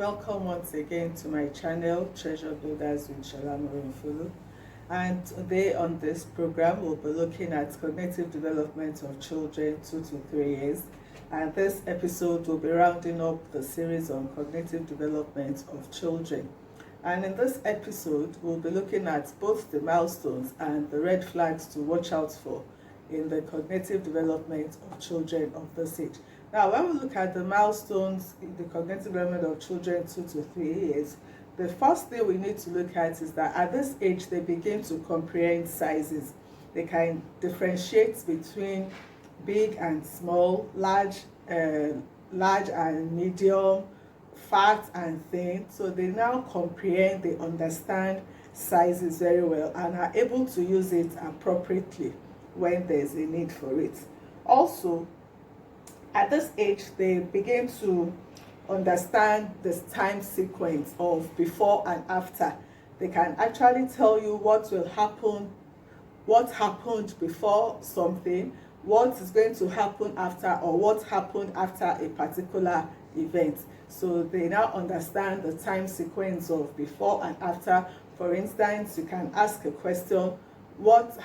Welcome once again to my channel, Treasure Builders with Shalom Fulu. And today on this program, we'll be looking at cognitive development of children 2 to 3 years. And this episode will be rounding up the series on cognitive development of children. And in this episode, we'll be looking at both the milestones and the red flags to watch out for in the cognitive development of children of this age. Now, when we look at the milestones in the cognitive development of children 2 to 3 years, the first thing we need to look at is that at this age, they begin to comprehend sizes. They can differentiate between big and small, large and medium, fat and thin. So they now comprehend, they understand sizes very well and are able to use it appropriately when there's a need for it. Also, at this age, they begin to understand the time sequence of before and after. They can actually tell you what will happen, what happened before something, what is going to happen after, or what happened after a particular event. So they now understand the time sequence of before and after. For instance, you can ask a question, what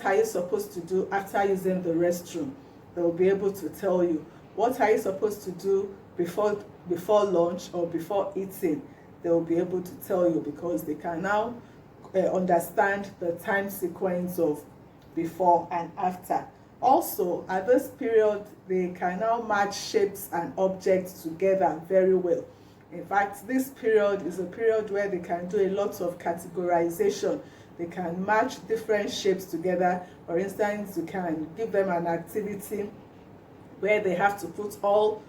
are you supposed to do after using the restroom? They'll be able to tell you. What are you supposed to do before lunch or before eating? They'll be able to tell you because they can now understand the time sequence of before and after. Also, at this period, they can now match shapes and objects together very well. In fact, this period is a period where they can do a lot of categorization. They can match different shapes together. For instance, you can give them an activity where they have to put all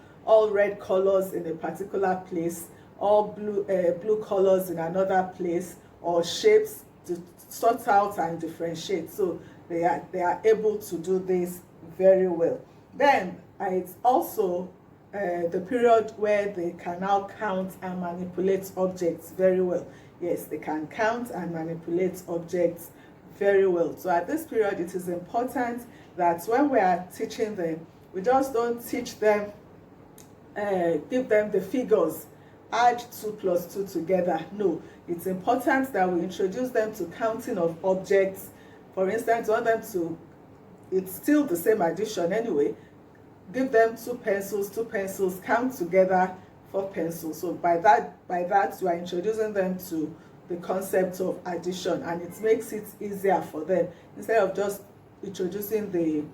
red colors in a particular place, all blue colors in another place, or shapes to sort out and differentiate. So they are able to do this very well. Then it's also the period where they can now count and manipulate objects very well. Yes, they can count and manipulate objects very well. So at this period, it is important that when we are teaching them, we just don't teach them, give them the figures, add 2 plus 2 together. No, it's important that we introduce them to counting of objects. For instance, we want them to, it's still the same addition anyway, give them 2 pencils, count together 4 pencils. So by that you are introducing them to the concept of addition, and it makes it easier for them instead of just introducing the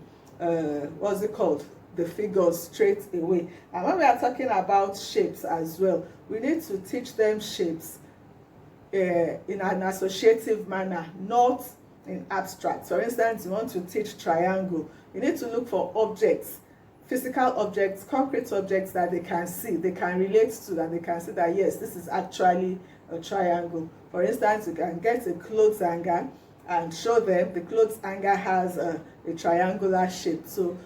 the figures straight away. And when we are talking about shapes as well, we need to teach them shapes in an associative manner, not in abstract. For instance, you want to teach triangle, you need to look for objects, physical objects, concrete objects that they can see, they can relate to, and they can see that yes, this is actually a triangle. For instance, you can get a clothes hanger and show them the clothes hanger has a triangular shape. So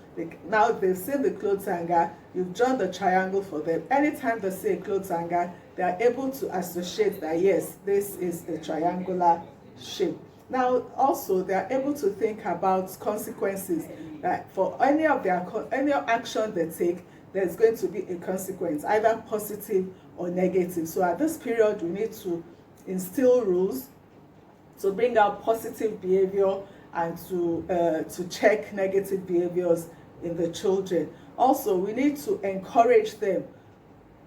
now they've seen the clothes hanger, you've drawn the triangle for them. Anytime they see a clothes hanger, they are able to associate that yes, this is a triangular shape. Now also they are able to think about consequences, that for any action they take, there's going to be a consequence, either positive or negative. So at this period, we need to instill rules to bring out positive behavior and to check negative behaviors in the children. Also, we need to encourage them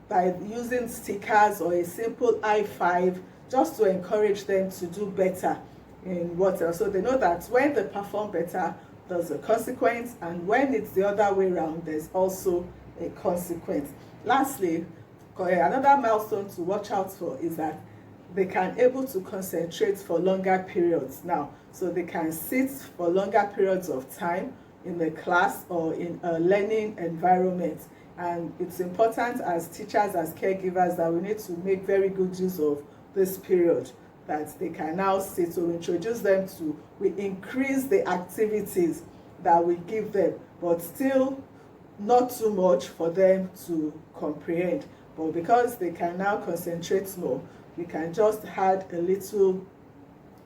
by using stickers or a simple high five, just to encourage them to do better in whatever. So they know that when they perform better, there's a consequence, and when it's the other way around, there's also a consequence. Lastly, another milestone to watch out for is that they can able to concentrate for longer periods now. So they can sit for longer periods of time in the class or in a learning environment. And it's important as teachers, as caregivers, that we need to make very good use of this period that they can now sit. So we introduce them to, we increase the activities that we give them, but still not too much for them to comprehend. But because they can now concentrate more, we can just add a little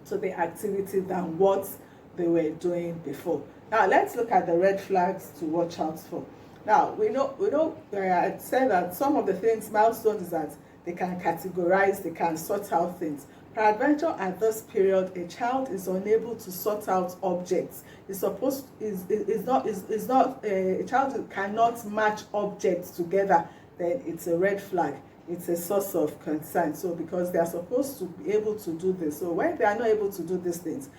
to the activity than what they were doing before. Now let's look at the red flags to watch out for. Now we know I said that some of the things milestones is that they can categorize, they can sort out things. Peradventure, at this period, a child is unable to sort out objects. It's supposed is not a child cannot match objects together. Then it's a red flag. It's a source of concern. So because they are supposed to be able to do this, so when they are not able to do these things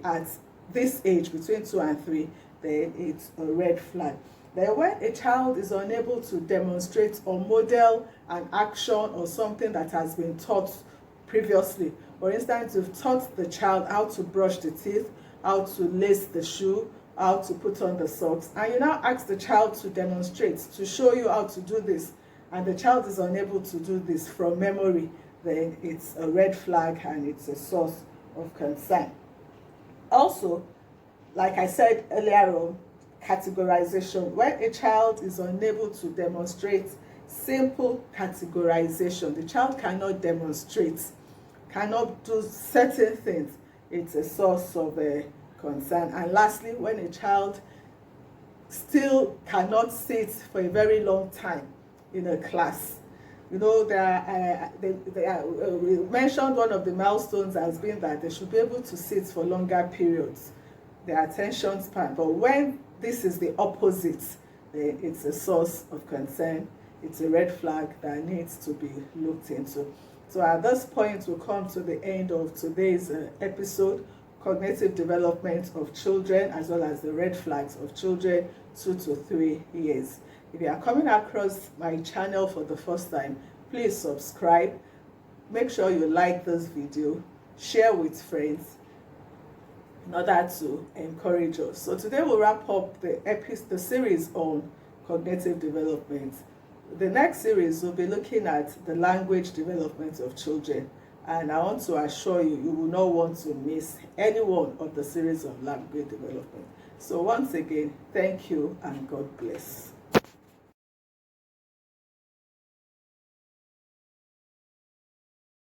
at this age between 2 and 3, then it's a red flag. Then when a child is unable to demonstrate or model an action or something that has been taught previously. For instance, you've taught the child how to brush the teeth, how to lace the shoe, how to put on the socks, and you now ask the child to demonstrate, to show you how to do this, and the child is unable to do this from memory, then it's a red flag and it's a source of concern. Also, like I said earlier on, categorization. When a child is unable to demonstrate simple categorization, the child cannot demonstrate, cannot do certain things, it's a source of concern. And lastly, when a child still cannot sit for a very long time in a class. You know, we mentioned one of the milestones has been that they should be able to sit for longer periods, their attention span. But when this is the opposite, then it's a source of concern. It's a red flag that needs to be looked into. So at this point, we'll come to the end of today's episode, cognitive development of children, as well as the red flags of children 2 to 3 years. If you are coming across my channel for the first time, please subscribe. Make sure you like this video, share with friends in order to encourage us. So today we'll wrap up the series on cognitive development. The next series will be looking at the language development of children, and I want to assure you, you will not want to miss any one of the series of language development. So once again, thank you and God bless.